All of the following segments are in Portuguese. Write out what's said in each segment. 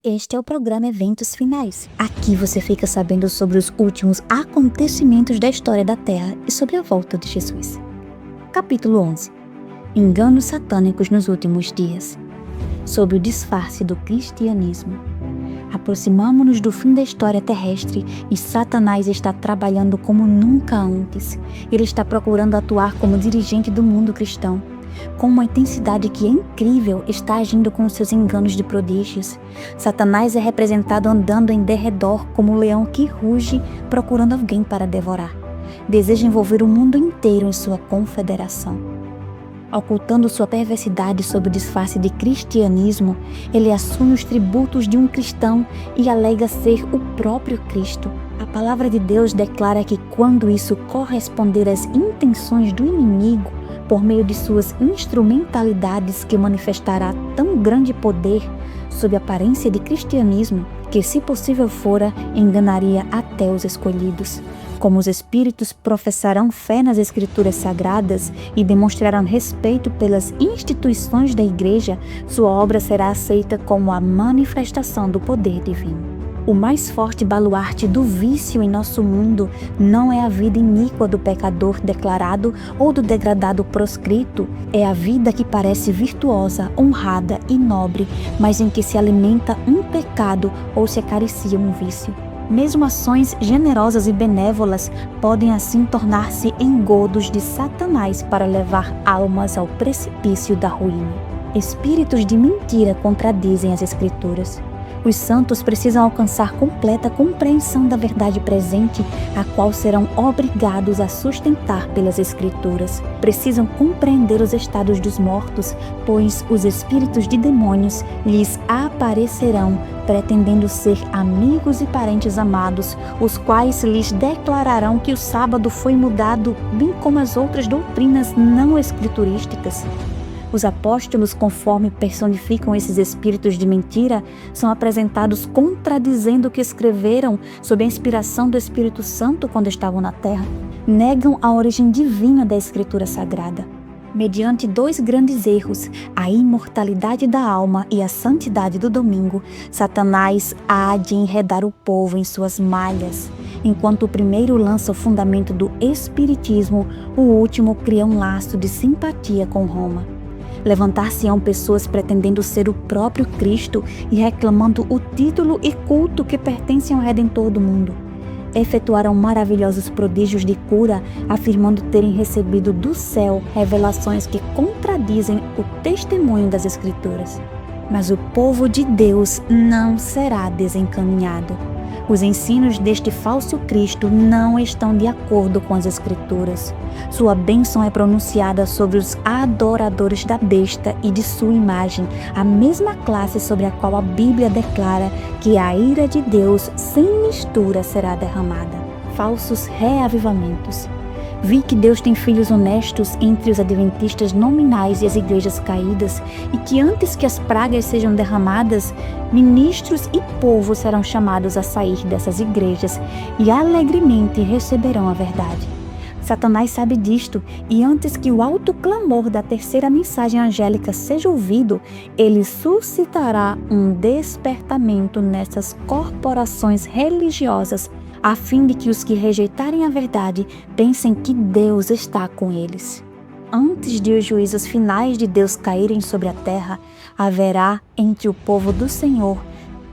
Este é o programa Eventos Finais. Aqui você fica sabendo sobre os últimos acontecimentos da história da Terra e sobre a volta de Jesus. Capítulo 11. Enganos satânicos nos últimos dias. Sob o disfarce do cristianismo. Aproximamo-nos do fim da história terrestre e Satanás está trabalhando como nunca antes. Ele está procurando atuar como dirigente do mundo cristão. Com uma intensidade que é incrível, está agindo com seus enganos de prodígios. Satanás é representado andando em derredor como um leão que ruge, procurando alguém para devorar. Deseja envolver o mundo inteiro em sua confederação. Ocultando sua perversidade sob o disfarce de cristianismo, ele assume os tributos de um cristão e alega ser o próprio Cristo. A palavra de Deus declara que quando isso corresponder às intenções do inimigo, por meio de suas instrumentalidades que manifestará tão grande poder sob aparência de cristianismo, que se possível fora, enganaria até os escolhidos. Como os espíritos professarão fé nas escrituras sagradas e demonstrarão respeito pelas instituições da igreja, sua obra será aceita como a manifestação do poder divino. O mais forte baluarte do vício em nosso mundo não é a vida iníqua do pecador declarado ou do degradado proscrito, é a vida que parece virtuosa, honrada e nobre, mas em que se alimenta um pecado ou se acaricia um vício. Mesmo ações generosas e benévolas podem assim tornar-se engodos de Satanás para levar almas ao precipício da ruína. Espíritos de mentira contradizem as Escrituras. Os santos precisam alcançar completa compreensão da verdade presente, a qual serão obrigados a sustentar pelas Escrituras. Precisam compreender os estados dos mortos, pois os espíritos de demônios lhes aparecerão, pretendendo ser amigos e parentes amados, os quais lhes declararão que o sábado foi mudado, bem como as outras doutrinas não escriturísticas. Os apóstolos, conforme personificam esses espíritos de mentira, são apresentados contradizendo o que escreveram sob a inspiração do Espírito Santo quando estavam na terra. Negam a origem divina da Escritura Sagrada. Mediante dois grandes erros, a imortalidade da alma e a santidade do domingo, Satanás há de enredar o povo em suas malhas. Enquanto o primeiro lança o fundamento do espiritismo, o último cria um laço de simpatia com Roma. Levantar-se-ão pessoas pretendendo ser o próprio Cristo e reclamando o título e culto que pertencem ao Redentor do mundo. Efetuarão maravilhosos prodígios de cura, afirmando terem recebido do céu revelações que contradizem o testemunho das Escrituras. Mas o povo de Deus não será desencaminhado. Os ensinos deste falso Cristo não estão de acordo com as Escrituras. Sua bênção é pronunciada sobre os adoradores da besta e de sua imagem, a mesma classe sobre a qual a Bíblia declara que a ira de Deus sem mistura será derramada. Falsos reavivamentos. Vi que Deus tem filhos honestos entre os adventistas nominais e as igrejas caídas, e que antes que as pragas sejam derramadas, ministros e povo serão chamados a sair dessas igrejas e alegremente receberão a verdade. Satanás sabe disto, e antes que o alto clamor da terceira mensagem angélica seja ouvido, ele suscitará um despertamento nessas corporações religiosas, a fim de que os que rejeitarem a verdade pensem que Deus está com eles. Antes de os juízos finais de Deus caírem sobre a terra, haverá entre o povo do Senhor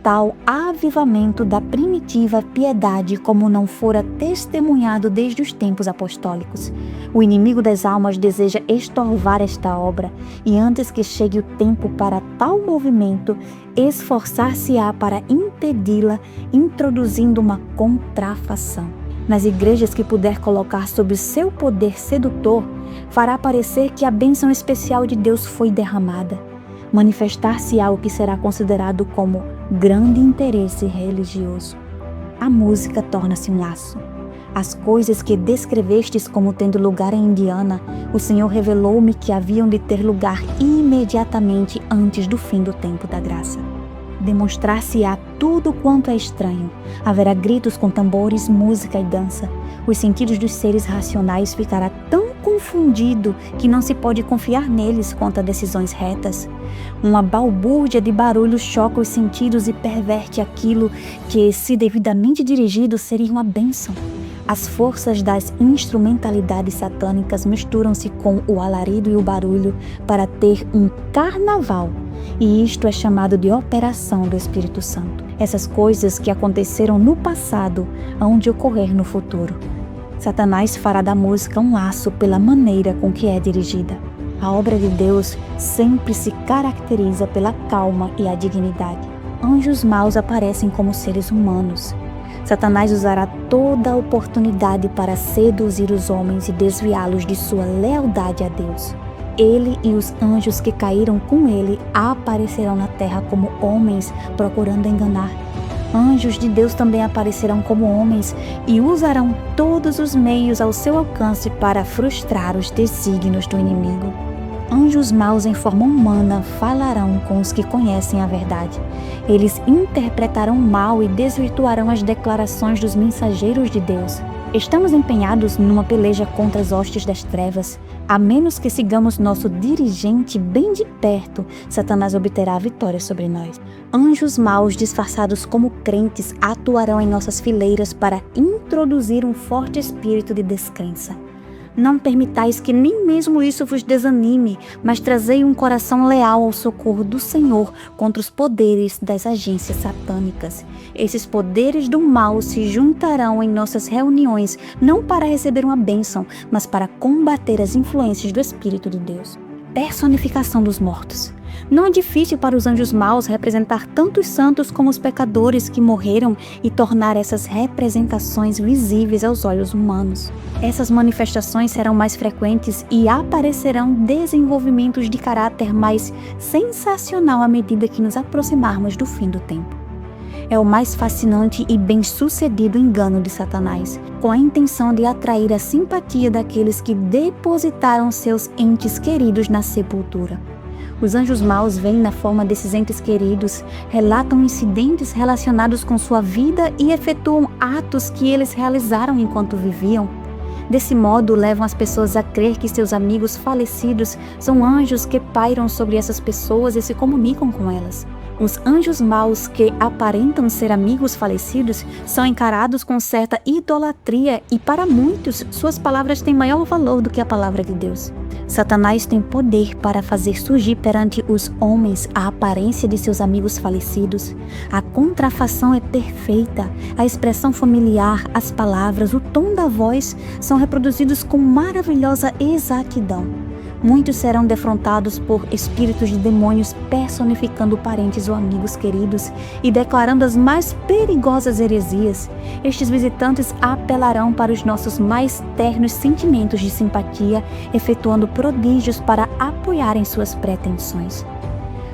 tal avivamento da primitiva piedade como não fora testemunhado desde os tempos apostólicos. O inimigo das almas deseja estorvar esta obra, e antes que chegue o tempo para tal movimento, esforçar-se-á para impedi-la, introduzindo uma contrafação. Nas igrejas que puder colocar sob seu poder sedutor, fará parecer que a bênção especial de Deus foi derramada. Manifestar-se-á o que será considerado como grande interesse religioso. A música torna-se um laço. As coisas que descrevestes como tendo lugar em Indiana, o Senhor revelou-me que haviam de ter lugar imediatamente antes do fim do tempo da graça. Demonstrar-se-á tudo quanto é estranho. Haverá gritos com tambores, música e dança. Os sentidos dos seres racionais ficará tão confundido que não se pode confiar neles quanto a decisões retas. Uma balbúrdia de barulho choca os sentidos e perverte aquilo que, se devidamente dirigido, seria uma bênção. As forças das instrumentalidades satânicas misturam-se com o alarido e o barulho para ter um carnaval, e isto é chamado de operação do Espírito Santo. Essas coisas que aconteceram no passado hão de ocorrer no futuro. Satanás fará da música um laço pela maneira com que é dirigida. A obra de Deus sempre se caracteriza pela calma e a dignidade. Anjos maus aparecem como seres humanos. Satanás usará toda a oportunidade para seduzir os homens e desviá-los de sua lealdade a Deus. Ele e os anjos que caíram com ele aparecerão na terra como homens procurando enganar. Anjos de Deus também aparecerão como homens e usarão todos os meios ao seu alcance para frustrar os desígnios do inimigo. Anjos maus em forma humana falarão com os que conhecem a verdade. Eles interpretarão mal e desvirtuarão as declarações dos mensageiros de Deus. Estamos empenhados numa peleja contra as hostes das trevas. A menos que sigamos nosso dirigente bem de perto, Satanás obterá a vitória sobre nós. Anjos maus disfarçados como crentes atuarão em nossas fileiras para introduzir um forte espírito de descrença. Não permitais que nem mesmo isso vos desanime, mas trazei um coração leal ao socorro do Senhor contra os poderes das agências satânicas. Esses poderes do mal se juntarão em nossas reuniões, não para receber uma bênção, mas para combater as influências do Espírito de Deus. Personificação dos mortos. Não é difícil para os anjos maus representar tanto os santos como os pecadores que morreram e tornar essas representações visíveis aos olhos humanos. Essas manifestações serão mais frequentes e aparecerão desenvolvimentos de caráter mais sensacional à medida que nos aproximarmos do fim do tempo. É o mais fascinante e bem-sucedido engano de Satanás, com a intenção de atrair a simpatia daqueles que depositaram seus entes queridos na sepultura. Os anjos maus vêm na forma desses entes queridos, relatam incidentes relacionados com sua vida e efetuam atos que eles realizaram enquanto viviam. Desse modo, levam as pessoas a crer que seus amigos falecidos são anjos que pairam sobre essas pessoas e se comunicam com elas. Os anjos maus que aparentam ser amigos falecidos são encarados com certa idolatria e, para muitos, suas palavras têm maior valor do que a palavra de Deus. Satanás tem poder para fazer surgir perante os homens a aparência de seus amigos falecidos. A contrafação é perfeita, a expressão familiar, as palavras, o tom da voz são reproduzidos com maravilhosa exatidão. Muitos serão defrontados por espíritos de demônios personificando parentes ou amigos queridos e declarando as mais perigosas heresias. Estes visitantes apelarão para os nossos mais ternos sentimentos de simpatia, efetuando prodígios para apoiarem suas pretensões.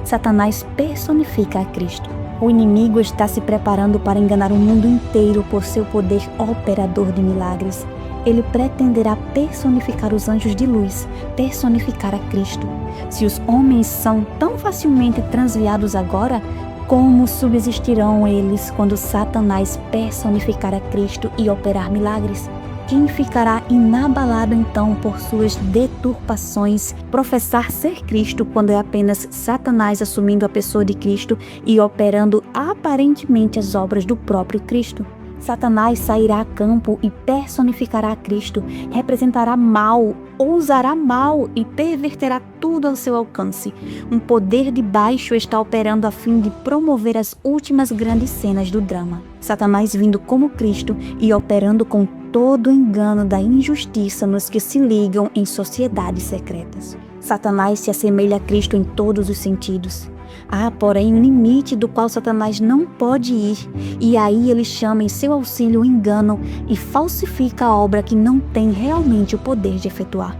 Satanás personifica a Cristo. O inimigo está se preparando para enganar o mundo inteiro por seu poder operador de milagres. Ele pretenderá personificar os anjos de luz, personificar a Cristo. Se os homens são tão facilmente transviados agora, como subsistirão eles quando Satanás personificar a Cristo e operar milagres? Quem ficará inabalado então por suas deturpações, professar ser Cristo quando é apenas Satanás assumindo a pessoa de Cristo e operando aparentemente as obras do próprio Cristo? Satanás sairá a campo e personificará a Cristo, representará mal, ousará mal e perverterá tudo ao seu alcance. Um poder de baixo está operando a fim de promover as últimas grandes cenas do drama. Satanás vindo como Cristo e operando com todo o engano da injustiça nos que se ligam em sociedades secretas. Satanás se assemelha a Cristo em todos os sentidos. Há, porém, um limite do qual Satanás não pode ir, e aí ele chama em seu auxílio o engano e falsifica a obra que não tem realmente o poder de efetuar.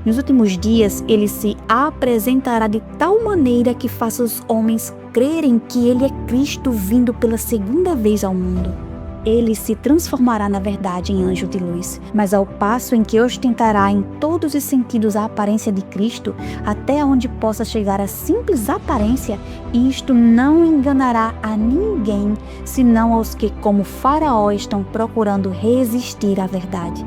Nos últimos dias, ele se apresentará de tal maneira que faça os homens crerem que ele é Cristo vindo pela segunda vez ao mundo. Ele se transformará na verdade em anjo de luz, mas ao passo em que ostentará em todos os sentidos a aparência de Cristo, até onde possa chegar a simples aparência, isto não enganará a ninguém, senão aos que, como Faraó, estão procurando resistir à verdade.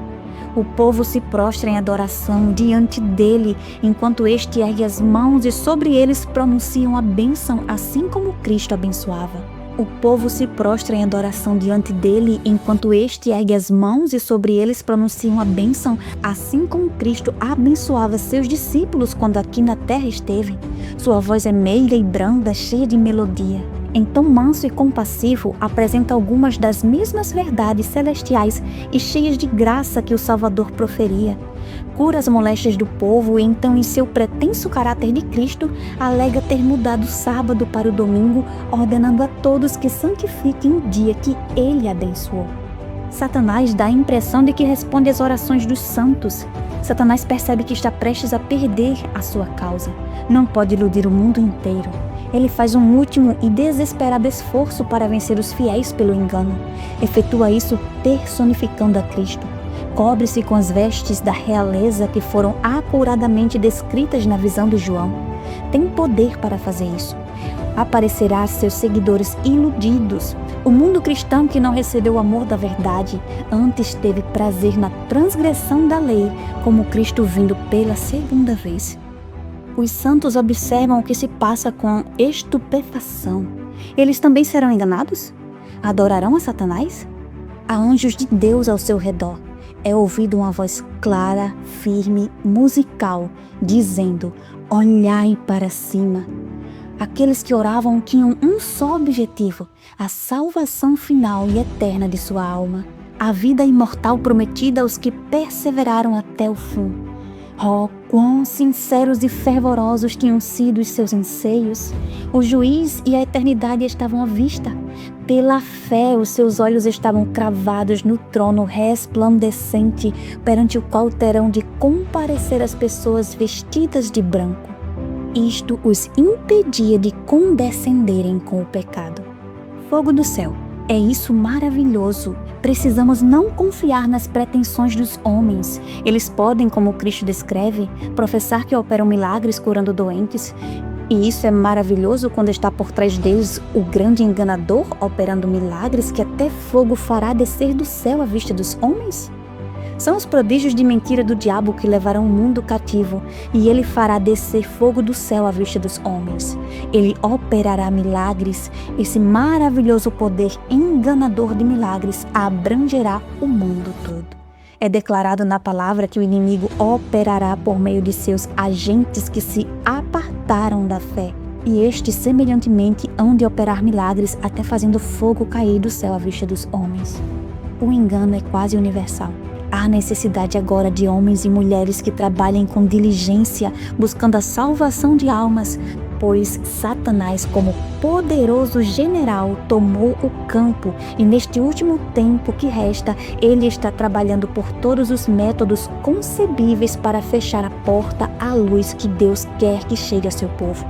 O povo se prostra em adoração diante dele, enquanto este ergue as mãos e sobre eles pronunciam a bênção, assim como Cristo abençoava. O povo se prostra em adoração diante dele, enquanto este ergue as mãos e sobre eles pronunciam a bênção, assim como Cristo abençoava seus discípulos quando aqui na terra esteve. Sua voz é meiga e branda, cheia de melodia. Em tom manso e compassivo, apresenta algumas das mesmas verdades celestiais e cheias de graça que o Salvador proferia. Cura as moléstias do povo e então, em seu pretenso caráter de Cristo, alega ter mudado o sábado para o domingo, ordenando a todos que santifiquem o dia que ele abençoou. Satanás dá a impressão de que responde às orações dos santos. Satanás percebe que está prestes a perder a sua causa. Não pode iludir o mundo inteiro. Ele faz um último e desesperado esforço para vencer os fiéis pelo engano. Efetua isso personificando a Cristo. Cobre-se com as vestes da realeza que foram acuradamente descritas na visão de João. Tem poder para fazer isso. Aparecerá a seus seguidores iludidos. O mundo cristão que não recebeu o amor da verdade, antes teve prazer na transgressão da lei, como Cristo vindo pela segunda vez. Os santos observam o que se passa com estupefação. Eles também serão enganados? Adorarão a Satanás? Há anjos de Deus ao seu redor. É ouvido uma voz clara, firme, musical, dizendo: olhai para cima. Aqueles que oravam tinham um só objetivo: a salvação final e eterna de sua alma, a vida imortal prometida aos que perseveraram até o fim. Oh, quão sinceros e fervorosos tinham sido os seus anseios! O juiz e a eternidade estavam à vista. Pela fé, os seus olhos estavam cravados no trono resplandecente, perante o qual terão de comparecer as pessoas vestidas de branco. Isto os impedia de condescenderem com o pecado. Fogo do céu. É isso maravilhoso. Precisamos não confiar nas pretensões dos homens. Eles podem, como Cristo descreve, professar que operam milagres curando doentes. E isso é maravilhoso quando está por trás deles o grande enganador operando milagres que até fogo fará descer do céu à vista dos homens? São os prodígios de mentira do diabo que levarão o mundo cativo, e ele fará descer fogo do céu à vista dos homens. Ele operará milagres. Esse maravilhoso poder enganador de milagres abrangerá o mundo todo. É declarado na palavra que o inimigo operará por meio de seus agentes que se apartaram da fé. E estes, semelhantemente, hão de operar milagres até fazendo fogo cair do céu à vista dos homens. O engano é quase universal. Há necessidade agora de homens e mulheres que trabalhem com diligência, buscando a salvação de almas, pois Satanás, como poderoso general, tomou o campo e neste último tempo que resta, ele está trabalhando por todos os métodos concebíveis para fechar a porta à luz que Deus quer que chegue a seu povo.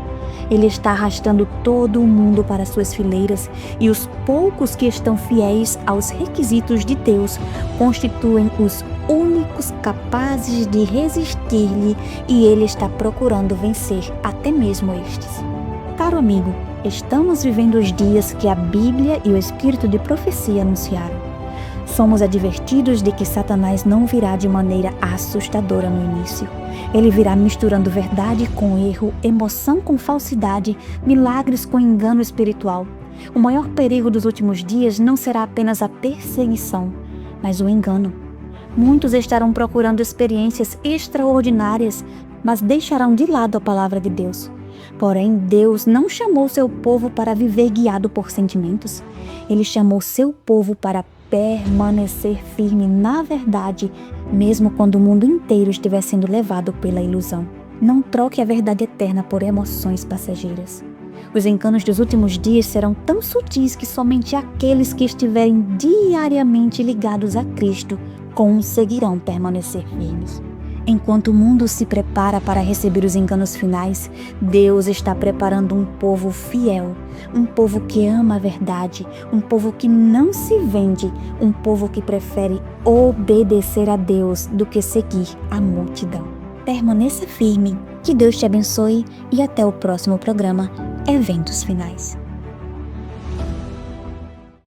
Ele está arrastando todo o mundo para suas fileiras e os poucos que estão fiéis aos requisitos de Deus constituem os únicos capazes de resistir-lhe, e ele está procurando vencer até mesmo estes. Caro amigo, estamos vivendo os dias que a Bíblia e o Espírito de profecia anunciaram. Somos advertidos de que Satanás não virá de maneira assustadora no início. Ele virá misturando verdade com erro, emoção com falsidade, milagres com engano espiritual. O maior perigo dos últimos dias não será apenas a perseguição, mas o engano. Muitos estarão procurando experiências extraordinárias, mas deixarão de lado a palavra de Deus. Porém, Deus não chamou seu povo para viver guiado por sentimentos. Ele chamou seu povo para permanecer firme na verdade, mesmo quando o mundo inteiro estiver sendo levado pela ilusão. Não troque a verdade eterna por emoções passageiras. Os enganos dos últimos dias serão tão sutis que somente aqueles que estiverem diariamente ligados a Cristo conseguirão permanecer firmes. Enquanto o mundo se prepara para receber os enganos finais, Deus está preparando um povo fiel, um povo que ama a verdade, um povo que não se vende, um povo que prefere obedecer a Deus do que seguir a multidão. Permaneça firme, que Deus te abençoe e até o próximo programa Eventos Finais.